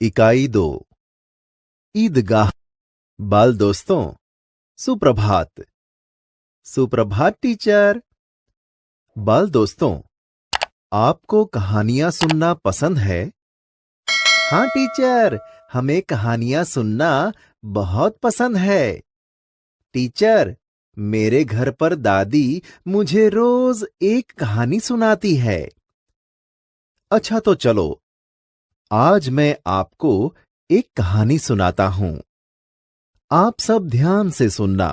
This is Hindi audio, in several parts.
इकाई 2 ईदगाह। बाल दोस्तों, सुप्रभात। सुप्रभात टीचर। बाल दोस्तों, आपको कहानियां सुनना पसंद है? हाँ टीचर, हमें कहानियां सुनना बहुत पसंद है। टीचर, मेरे घर पर दादी मुझे रोज एक कहानी सुनाती है। अच्छा तो चलो, आज मैं आपको एक कहानी सुनाता हूं। आप सब ध्यान से सुनना।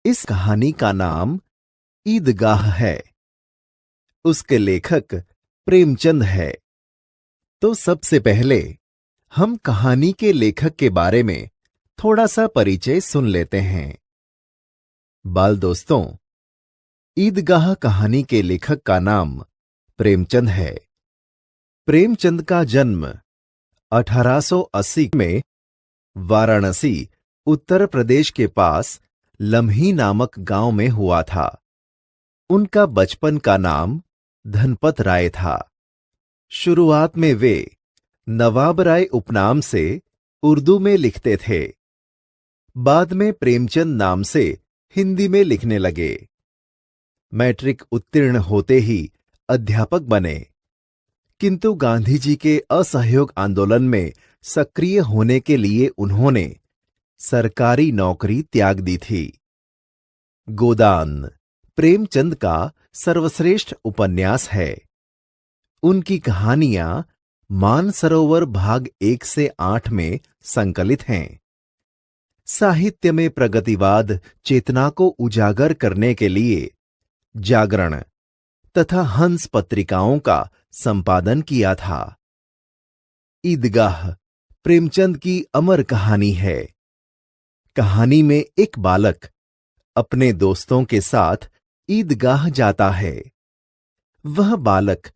इस कहानी का नाम ईदगाह है। उसके लेखक प्रेमचंद है। तो सबसे पहले हम कहानी के लेखक के बारे में थोड़ा सा परिचय सुन लेते हैं। बाल दोस्तों, ईदगाह कहानी के लेखक का नाम प्रेमचंद है। प्रेमचंद का जन्म 1880 में वाराणसी, उत्तर प्रदेश के पास लम्ही नामक गांव में हुआ था। उनका बचपन का नाम धनपत राय था। शुरुआत में वे नवाब राय उपनाम से उर्दू में लिखते थे। बाद में प्रेमचंद नाम से हिंदी में लिखने लगे। मैट्रिक उत्तीर्ण होते ही अध्यापक बने, किंतु गांधी जी के असहयोग आंदोलन में सक्रिय होने के लिए उन्होंने सरकारी नौकरी त्याग दी थी। गोदान प्रेमचंद का सर्वश्रेष्ठ उपन्यास है। उनकी कहानियां मानसरोवर भाग 1 से 8 में संकलित हैं। साहित्य में प्रगतिवाद चेतना को उजागर करने के लिए जागरण तथा हंस पत्रिकाओं का संपादन किया था। ईदगाह प्रेमचंद की अमर कहानी है। कहानी में एक बालक अपने दोस्तों के साथ ईदगाह जाता है। वह बालक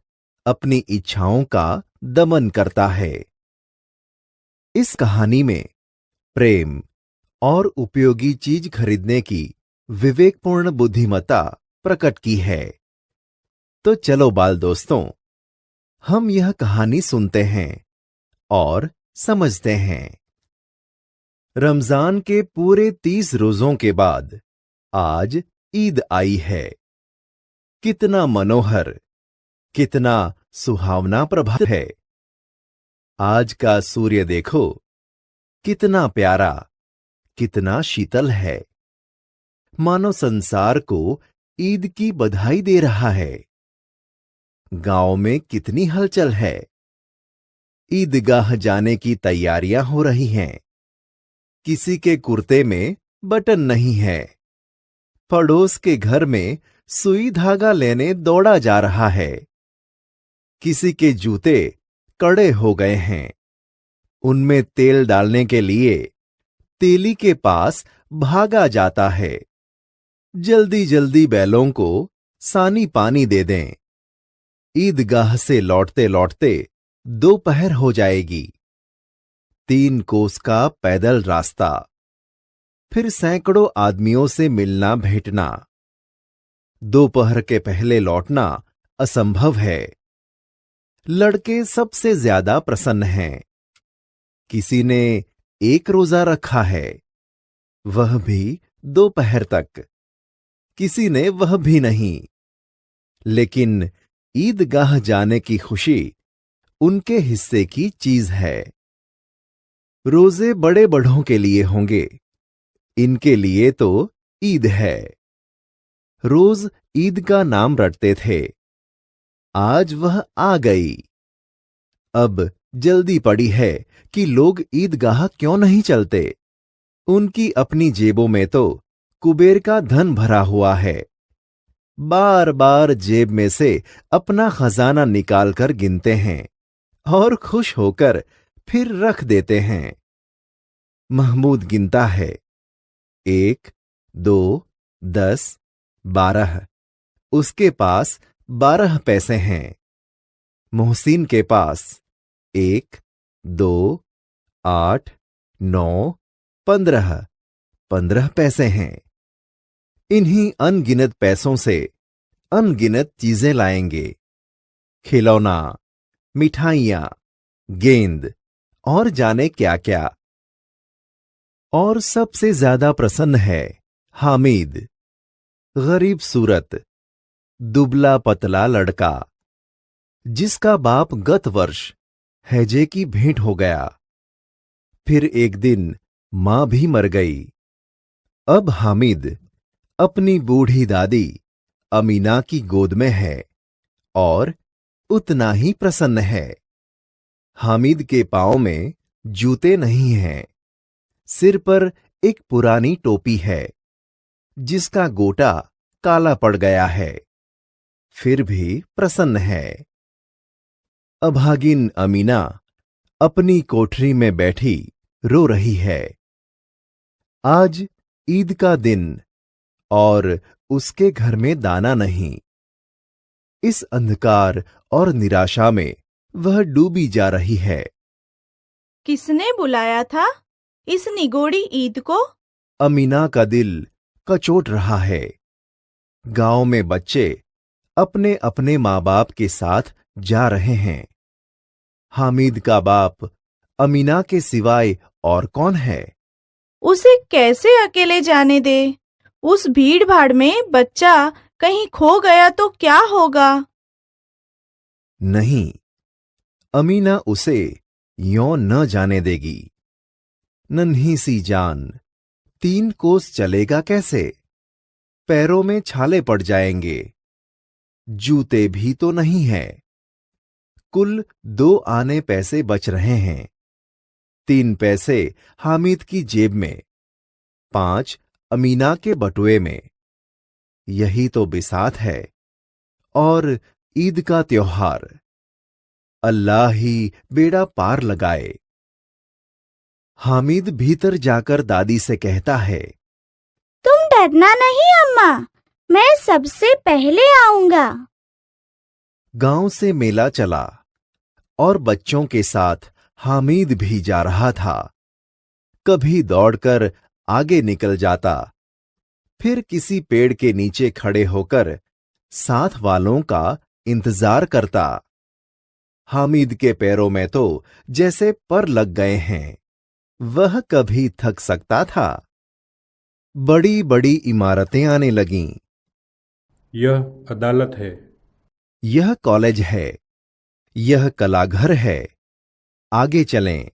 अपनी इच्छाओं का दमन करता है। इस कहानी में प्रेम और उपयोगी चीज खरीदने की विवेकपूर्ण बुद्धिमत्ता प्रकट की है। तो चलो बाल दोस्तों, हम यह कहानी सुनते हैं और समझते हैं। रमजान के पूरे 30 रोजों के बाद आज ईद आई है। कितना मनोहर, कितना सुहावना प्रभात है। आज का सूर्य देखो, कितना प्यारा, कितना शीतल है। मानो संसार को ईद की बधाई दे रहा है। गांव में कितनी हलचल है। ईदगाह जाने की तैयारियां हो रही हैं। किसी के कुर्ते में बटन नहीं है। पड़ोस के घर में सुई धागा लेने दौड़ा जा रहा है। किसी के जूते कड़े हो गए हैं। उनमें तेल डालने के लिए तेली के पास भागा जाता है। जल्दी जल्दी बैलों को सानी पानी दे दें। ईदगाह से लौटते लौटते दोपहर हो जाएगी। 3 कोस का पैदल रास्ता, फिर सैकड़ों आदमियों से मिलना भेंटना। दोपहर के पहले लौटना असंभव है। लड़के सबसे ज्यादा प्रसन्न हैं। किसी ने 1 रोजा रखा है, वह भी दोपहर तक। किसी ने वह भी नहीं। लेकिन ईदगाह जाने की खुशी उनके हिस्से की चीज है। रोजे बड़े बढ़ों के लिए होंगे, इनके लिए तो ईद है। रोज ईद का नाम रटते थे। आज वह आ गई। अब जल्दी पड़ी है कि लोग ईदगाह क्यों नहीं चलते। उनकी अपनी जेबों में तो कुबेर का धन भरा हुआ है। बार बार जेब में से अपना खजाना निकालकर गिनते हैं और खुश होकर फिर रख देते हैं। महमूद गिनता है, 1, 2, 10, 12। उसके पास 12 पैसे हैं। मोहसिन के पास 1, 2, 8, 9, 15 15 पैसे हैं। इन्हीं अनगिनत पैसों से अनगिनत चीजें लाएंगे। खिलौना, मिठाइयां, गेंद और जाने क्या क्या। और सबसे ज्यादा प्रसन्न है हामिद, गरीब सूरत, दुबला पतला लड़का, जिसका बाप गत वर्ष हैजे की भेंट हो गया। फिर एक दिन मां भी मर गई। अब हामिद अपनी बूढ़ी दादी अमीना की गोद में है और उतना ही प्रसन्न है। हामिद के पांव में जूते नहीं हैं, सिर पर एक पुरानी टोपी है जिसका गोटा काला पड़ गया है, फिर भी प्रसन्न है। अभागिन अमीना अपनी कोठरी में बैठी रो रही है। आज ईद का दिन और उसके घर में दाना नहीं। इस अंधकार और निराशा में वह डूबी जा रही है। किसने बुलाया था इस निगोड़ी ईद को? अमीना का दिल कचोट रहा है। गांव में बच्चे अपने अपने माँ बाप के साथ जा रहे हैं। हामिद का बाप अमीना के सिवाय और कौन है? उसे कैसे अकेले जाने दे? उस भीड़ भाड़ में बच्चा कहीं खो गया तो क्या होगा? नहीं, अमीना उसे यों न जाने देगी। नन्ही सी जान 3 कोस चलेगा कैसे? पैरों में छाले पड़ जाएंगे। जूते भी तो नहीं है। कुल 2 आने पैसे बच रहे हैं। 3 पैसे हामिद की जेब में, 5 अमीना के बटुए में। यही तो बिसात है और ईद का त्योहार। अल्लाह ही बेड़ा पार लगाए। हामिद भीतर जाकर दादी से कहता है, तुम डरना नहीं अम्मा, मैं सबसे पहले आऊंगा। गांव से मेला चला और बच्चों के साथ हामिद भी जा रहा था। कभी दौड़कर आगे निकल जाता, फिर किसी पेड़ के नीचे खड़े होकर साथ वालों का इंतजार करता। हामिद के पैरों में तो जैसे पर लग गए हैं। वह कभी थक सकता था? बड़ी बड़ी इमारतें आने लगीं। यह अदालत है। यह कॉलेज है। यह कलाघर है। आगे चलें।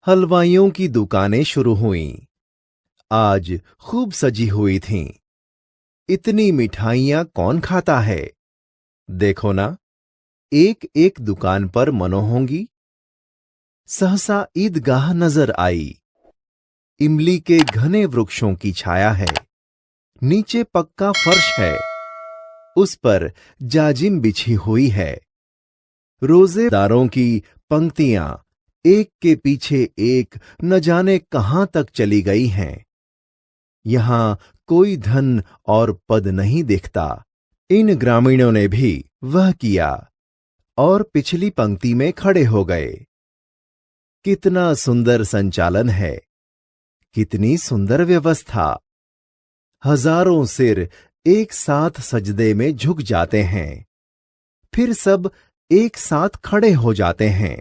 हलवाइयों की दुकानें शुरू हुईं। आज खूब सजी हुई थीं। इतनी मिठाइयां कौन खाता है? देखो ना, एक एक दुकान पर मनो होंगी। सहसा ईदगाह नजर आई। इमली के घने वृक्षों की छाया है। नीचे पक्का फर्श है। उस पर जाजिम बिछी हुई है। रोजेदारों की पंक्तियां एक के पीछे एक न जाने कहां तक चली गई हैं। यहां कोई धन और पद नहीं दिखता। इन ग्रामीणों ने भी वह किया और पिछली पंक्ति में खड़े हो गए। कितना सुंदर संचालन है, कितनी सुंदर व्यवस्था। हजारों सिर एक साथ सजदे में झुक जाते हैं, फिर सब एक साथ खड़े हो जाते हैं।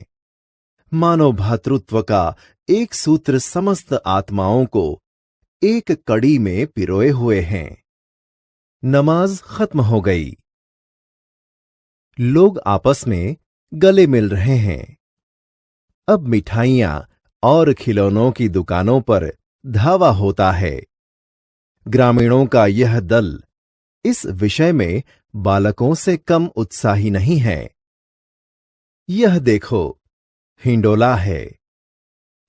मानव भातृत्व का एक सूत्र समस्त आत्माओं को एक कड़ी में पिरोए हुए हैं। नमाज खत्म हो गई। लोग आपस में गले मिल रहे हैं। अब मिठाइयां और खिलौनों की दुकानों पर धावा होता है। ग्रामीणों का यह दल इस विषय में बालकों से कम उत्साही नहीं है। यह देखो, हिंडोला है।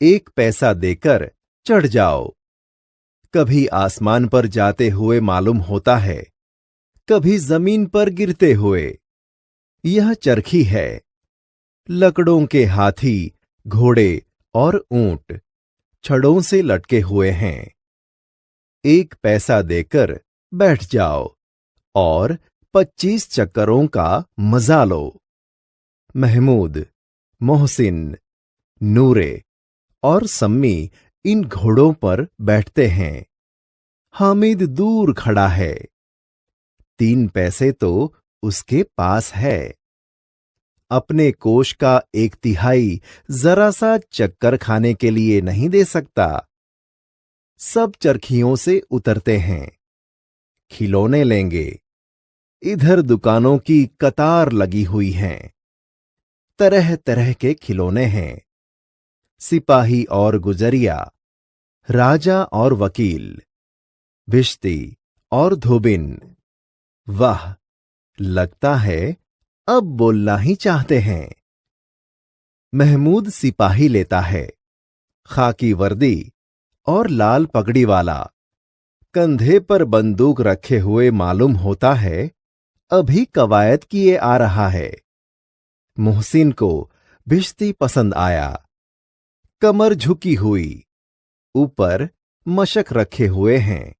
1 पैसा देकर चढ़ जाओ। कभी आसमान पर जाते हुए मालूम होता है, कभी जमीन पर गिरते हुए। यह चरखी है। लकड़ों के हाथी, घोड़े और ऊंट छड़ों से लटके हुए हैं। 1 पैसा देकर बैठ जाओ और 25 चक्करों का मजा लो। महमूद, मोहसिन, नूरे और सम्मी इन घोड़ों पर बैठते हैं। हामिद दूर खड़ा है। 3 पैसे तो उसके पास है। अपने कोष का 1/3 जरा सा चक्कर खाने के लिए नहीं दे सकता। सब चरखियों से उतरते हैं, खिलौने लेंगे। इधर दुकानों की कतार लगी हुई हैं, तरह तरह के खिलौने हैं। सिपाही और गुजरिया, राजा और वकील, भिश्ती और धोबिन। वाह, लगता है अब बोलना ही चाहते हैं। महमूद सिपाही लेता है, खाकी वर्दी और लाल पगड़ी वाला। कंधे पर बंदूक रखे हुए मालूम होता है अभी कवायद किए आ रहा है। मोहसिन को भिश्ती पसंद आया। कमर झुकी हुई, ऊपर मशक रखे हुए हैं।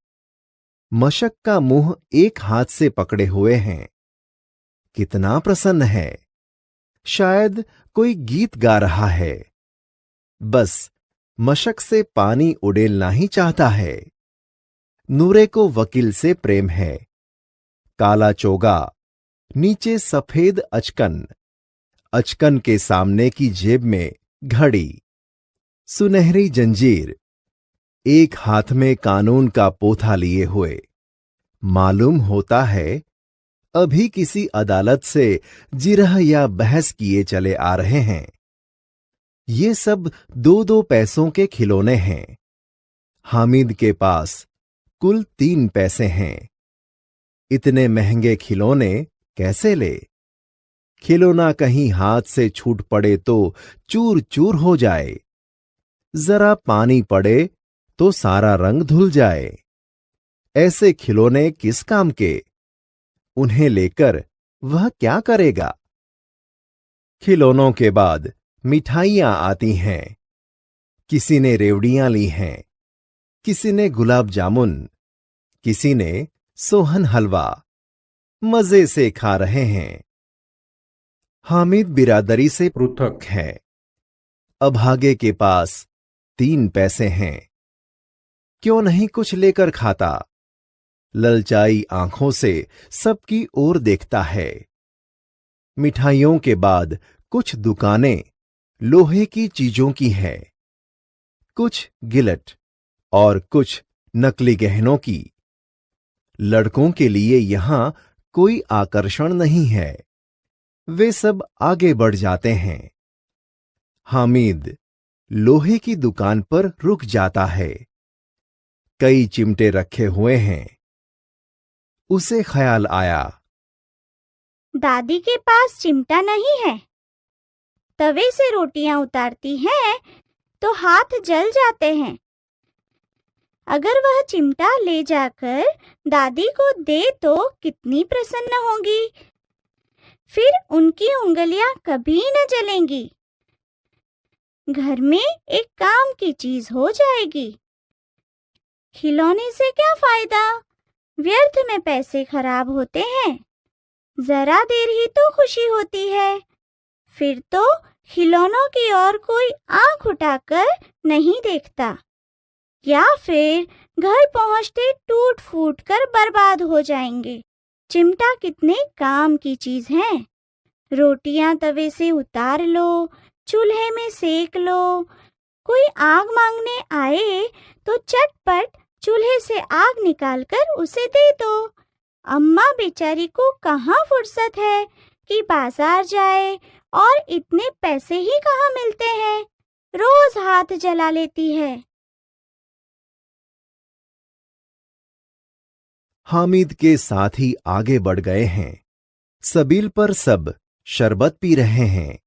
मशक का मुंह एक हाथ से पकड़े हुए हैं। कितना प्रसन्न है, शायद कोई गीत गा रहा है। बस मशक से पानी उड़ेलना ही चाहता है। नूरे को वकील से प्रेम है। काला चोगा, नीचे सफेद अचकन, अचकन के सामने की जेब में घड़ी, सुनहरी जंजीर, एक हाथ में कानून का पोथा लिए हुए। मालूम होता है अभी किसी अदालत से जिरह या बहस किए चले आ रहे हैं। ये सब 2-2 पैसों के खिलौने हैं। हामिद के पास कुल 3 पैसे हैं। इतने महंगे खिलौने कैसे ले? खिलौना कहीं हाथ से छूट पड़े तो चूर चूर हो जाए। जरा पानी पड़े तो सारा रंग धुल जाए। ऐसे खिलौने किस काम के? उन्हें लेकर वह क्या करेगा? खिलौनों के बाद मिठाइयां आती हैं। किसी ने रेवड़ियां ली हैं, किसी ने गुलाब जामुन, किसी ने सोहन हलवा। मजे से खा रहे हैं। हामिद बिरादरी से पृथक है। अभागे के पास 3 पैसे हैं। क्यों नहीं कुछ लेकर खाता? ललचाई आंखों से सबकी ओर देखता है। मिठाइयों के बाद कुछ दुकानें लोहे की चीजों की है, कुछ गिलट और कुछ नकली गहनों की। लड़कों के लिए यहां कोई आकर्षण नहीं है। वे सब आगे बढ़ जाते हैं। हामिद लोहे की दुकान पर रुक जाता है। कई चिमटे रखे हुए हैं। उसे ख्याल आया, दादी के पास चिमटा नहीं है। तवे से रोटियां उतारती हैं तो हाथ जल जाते हैं। अगर वह चिमटा ले जाकर दादी को दे तो कितनी प्रसन्न होंगी। फिर उनकी उंगलियां कभी न जलेंगी। घर में एक काम की चीज हो जाएगी। खिलौने से क्या फायदा? व्यर्थ में पैसे खराब होते हैं। जरा देर ही तो खुशी होती है। फिर तो खिलौनों की ओर कोई आंख उठाकर नहीं देखता, या फिर घर पहुंचते टूट फूट कर बर्बाद हो जाएंगे। चिमटा कितने काम की चीज है। रोटियां तवे से उतार लो, चूल्हे में सेक लो। कोई आग मांगने आए तो चटपट चूल्हे से आग निकालकर उसे दे दो। अम्मा बेचारी को कहाँ फुर्सत है कि बाजार जाए, और इतने पैसे ही कहाँ मिलते हैं। रोज हाथ जला लेती है। हामिद के साथी आगे बढ़ गए हैं। सबील पर सब शरबत पी रहे हैं।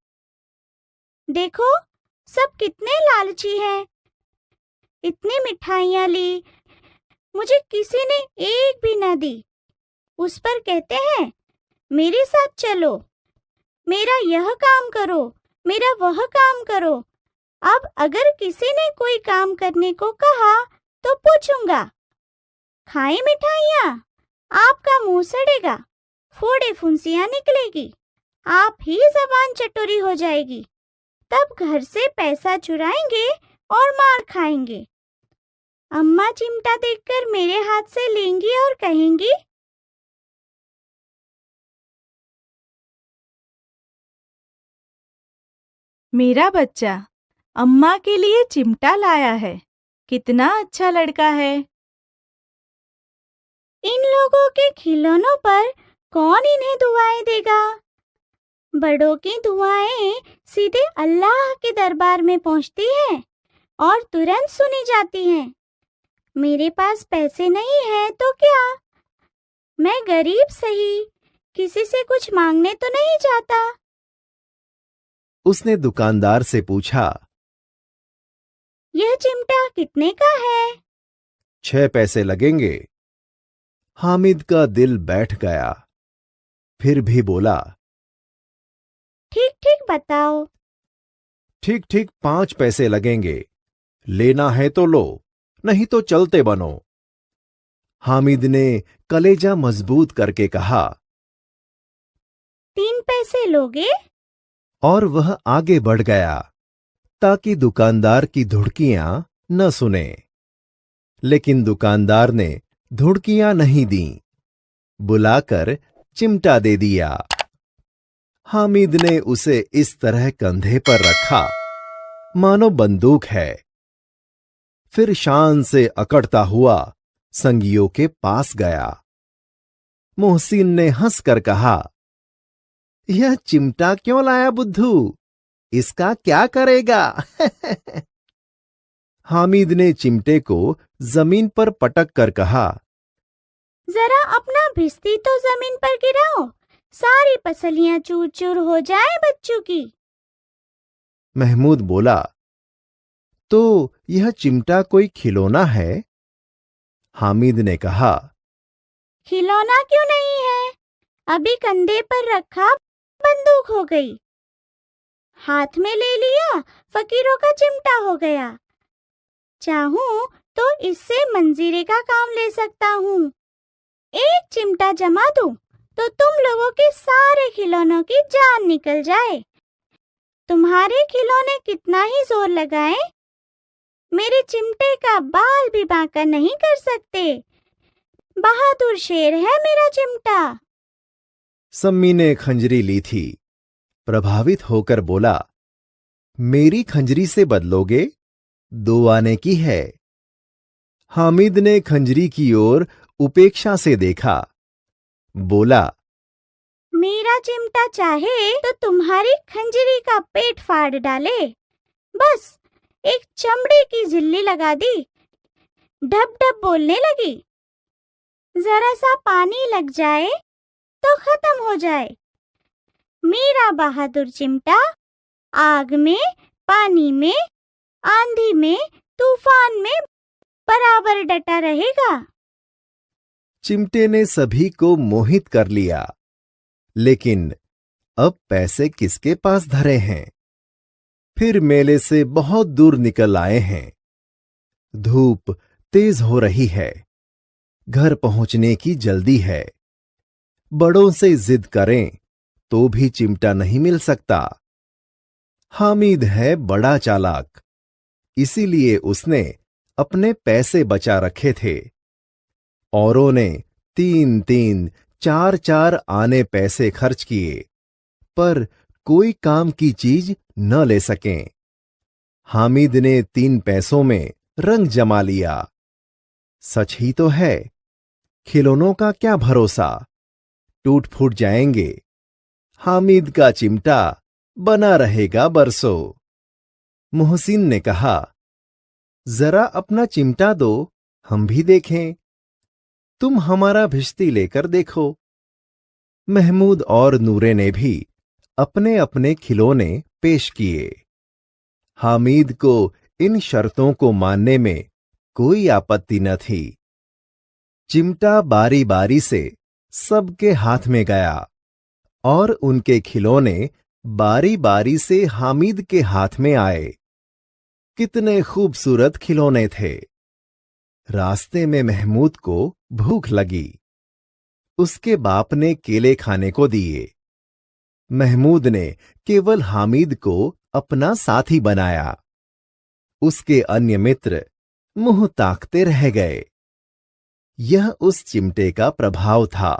देखो, सब कितने लालची हैं। इतनी मिठाइयाँ ली, मुझे किसी ने एक भी न दी। उस पर कहते हैं मेरे साथ चलो, मेरा यह काम करो, मेरा वह काम करो। अब अगर किसी ने कोई काम करने को कहा तो पूछूंगा, खाएं मिठाइयाँ? आपका मुंह सड़ेगा, फोड़े फुंसियाँ निकलेगी, आप ही जबान चटोरी हो जाएगी। तब घर से पैसा चुराएंगे और मार खाएंगे। अम्मा चिमटा देखकर मेरे हाथ से लेंगी और कहेंगी, मेरा बच्चा अम्मा के लिए चिमटा लाया है। कितना अच्छा लड़का है। इन लोगों के खिलौनों पर कौन इन्हें दुआएं देगा? बड़ों की दुआएं सीधे अल्लाह के दरबार में पहुंचती हैं और तुरंत सुनी जाती हैं। मेरे पास पैसे नहीं है तो क्या? मैं गरीब सही, किसी से कुछ मांगने तो नहीं चाहता। उसने दुकानदार से पूछा, यह चिमटा कितने का है? 6 पैसे लगेंगे। हामिद का दिल बैठ गया, फिर भी बोला, ठीक ठीक बताओ। ठीक ठीक 5 पैसे लगेंगे। लेना है तो लो, नहीं तो चलते बनो। हामिद ने कलेजा मजबूत करके कहा। 3 पैसे लोगे? और वह आगे बढ़ गया ताकि दुकानदार की धुड़कियां न सुने। लेकिन दुकानदार ने धुड़कियां नहीं दीं, बुलाकर चिमटा दे दिया। हामिद ने उसे इस तरह कंधे पर रखा मानो बंदूक है। फिर शान से अकड़ता हुआ संगियों के पास गया। मोहसिन ने हंसकर कहा, यह चिमटा क्यों लाया बुद्धू? इसका क्या करेगा? हामिद ने चिमटे को जमीन पर पटक कर कहा, जरा अपना भिस्ती तो जमीन पर गिराओ, सारी पसलियां चूर चूर हो जाए बच्चों की। महमूद बोला, तो यह चिमटा कोई खिलौना है? हामिद ने कहा, खिलौना क्यों नहीं है? अभी कंधे पर रखा बंदूक हो गई, हाथ में ले लिया फकीरों का चिमटा हो गया। चाहूं तो इससे मंजीरे का काम ले सकता हूँ। एक चिमटा जमा दूं तो तुम लोगों के सारे खिलौनों की जान निकल जाए। तुम्हारे खिलौने कितना ही जोर लगाएं, मेरे चिमटे का बाल भी बांका नहीं कर सकते। बहादुर शेर है मेरा चिमटा। सम्मी ने खंजरी ली थी। प्रभावित होकर बोला, मेरी खंजरी से बदलोगे? 2 आने की है। हामिद ने खंजरी की ओर उपेक्षा से देखा, बोला, मेरा चिमटा चाहे तो तुम्हारी खंजरी का पेट फाड़ डाले। बस एक चमड़े की झिल्ली लगा दी, ढप ढप बोलने लगी। जरा सा पानी लग जाए तो खत्म हो जाए। मेरा बहादुर चिमटा आग में, पानी में, आंधी में, तूफान में बराबर डटा रहेगा। चिमटे ने सभी को मोहित कर लिया। लेकिन अब पैसे किसके पास धरे हैं? फिर मेले से बहुत दूर निकल आए हैं। धूप तेज हो रही है, घर पहुंचने की जल्दी है। बड़ों से जिद करें तो भी चिमटा नहीं मिल सकता। हामिद है बड़ा चालाक, इसीलिए उसने अपने पैसे बचा रखे थे। औरों ने 3-3, 4-4 आने पैसे खर्च किए, पर कोई काम की चीज न ले सकें। हामिद ने 3 पैसों में रंग जमा लिया। सच ही तो है, खिलौनों का क्या भरोसा, टूट फूट जाएंगे। हामिद का चिमटा बना रहेगा बरसों। मोहसिन ने कहा, जरा अपना चिमटा दो, हम भी देखें। तुम हमारा भिश्ती लेकर देखो। महमूद और नूरे ने भी अपने अपने खिलौने पेश किए। हामिद को इन शर्तों को मानने में कोई आपत्ति न थी। चिमटा बारी बारी से सबके हाथ में गया और उनके खिलौने बारी बारी से हामिद के हाथ में आए। कितने खूबसूरत खिलौने थे। रास्ते में महमूद को भूख लगी। उसके बाप ने केले खाने को दिए। महमूद ने केवल हामिद को अपना साथी बनाया। उसके अन्य मित्र मुंह ताकते रह गए। यह उस चिमटे का प्रभाव था।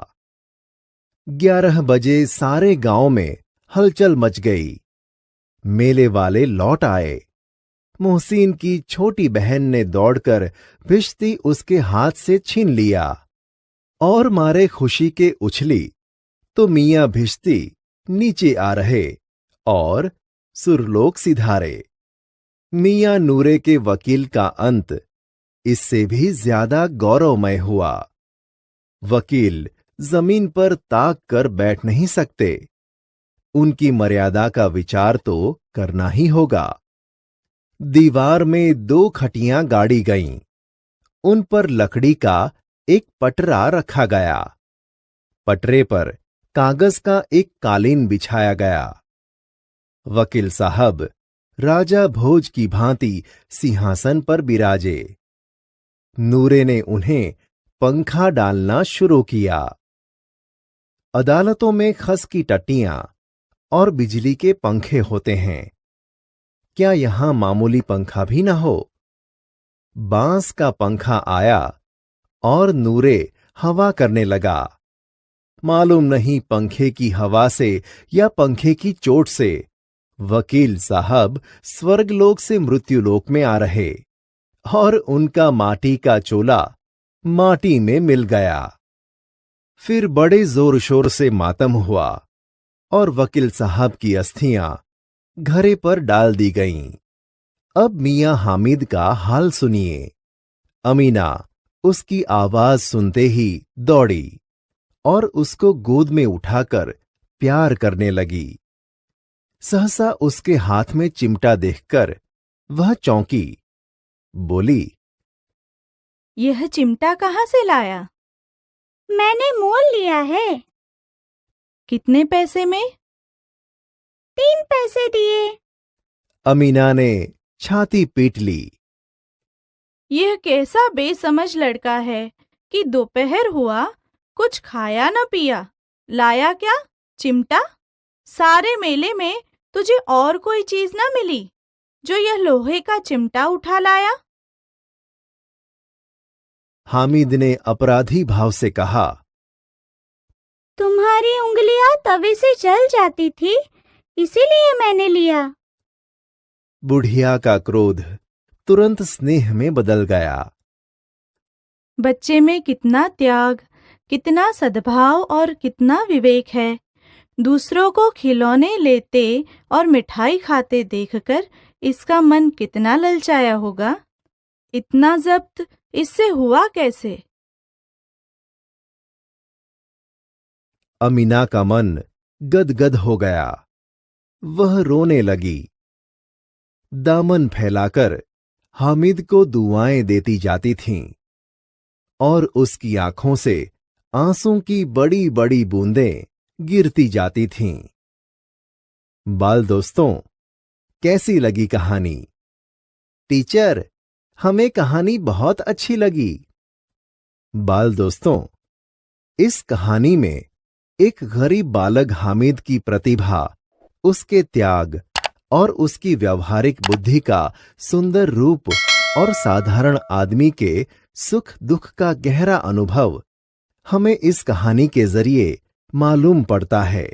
11 बजे सारे गांव में हलचल मच गई। मेले वाले लौट आए। मोहसिन की छोटी बहन ने दौड़कर भिश्ती उसके हाथ से छीन लिया और मारे खुशी के उछली तो मियां भिश्ती नीचे आ रहे और सुरलोक सिधारे। मियां नूरे के वकील का अंत इससे भी ज्यादा गौरवमय हुआ। वकील जमीन पर ताक कर बैठ नहीं सकते, उनकी मर्यादा का विचार तो करना ही होगा। दीवार में 2 खटियां गाड़ी गईं। उन पर लकड़ी का एक पटरा रखा गया। पटरे पर कागज का एक कालीन बिछाया गया। वकील साहब राजा भोज की भांति सिंहासन पर बिराजे। नूरे ने उन्हें पंखा डालना शुरू किया। अदालतों में खस की टट्टियां और बिजली के पंखे होते हैं, क्या यहां मामूली पंखा भी न हो? बांस का पंखा आया और नूरे हवा करने लगा। मालूम नहीं पंखे की हवा से या पंखे की चोट से वकील साहब स्वर्गलोक से मृत्युलोक में आ रहे और उनका माटी का चोला माटी में मिल गया। फिर बड़े जोर शोर से मातम हुआ और वकील साहब की अस्थियां घरे पर डाल दी गईं। अब मियां हामिद का हाल सुनिए। अमीना उसकी आवाज सुनते ही दौड़ी और उसको गोद में उठाकर प्यार करने लगी। सहसा उसके हाथ में चिमटा देखकर वह चौंकी। बोली, यह चिमटा कहाँ से लाया? मैंने मोल लिया है। कितने पैसे में? 3 पैसे दिए। अमीना ने छाती पीट ली। यह कैसा बेसमझ लड़का है कि दोपहर हुआ कुछ खाया न पिया, लाया क्या? चिमटा? सारे मेले में तुझे और कोई चीज न मिली जो यह लोहे का चिमटा उठा लाया? हामिद ने अपराधी भाव से कहा, तुम्हारी उंगलियां तवे से जल जाती थी, इसीलिए मैंने लिया। बुढ़िया का क्रोध तुरंत स्नेह में बदल गया। बच्चे में कितना त्याग, कितना सद्भाव और कितना विवेक है। दूसरों को खिलौने लेते और मिठाई खाते देखकर इसका मन कितना ललचाया होगा। इतना जब्त इससे हुआ कैसे? अमीना का मन गदगद हो गया। वह रोने लगी। दामन फैलाकर हामिद को दुआएं देती जाती थीं और उसकी आंखों से आंसू की बड़ी बड़ी बूंदें गिरती जाती थीं। बाल दोस्तों, कैसी लगी कहानी? टीचर, हमें कहानी बहुत अच्छी लगी। बाल दोस्तों, इस कहानी में एक गरीब बालक हामिद की प्रतिभा, उसके त्याग और उसकी व्यावहारिक बुद्धि का सुंदर रूप और साधारण आदमी के सुख दुख का गहरा अनुभव हमें इस कहानी के जरिए मालूम पड़ता है।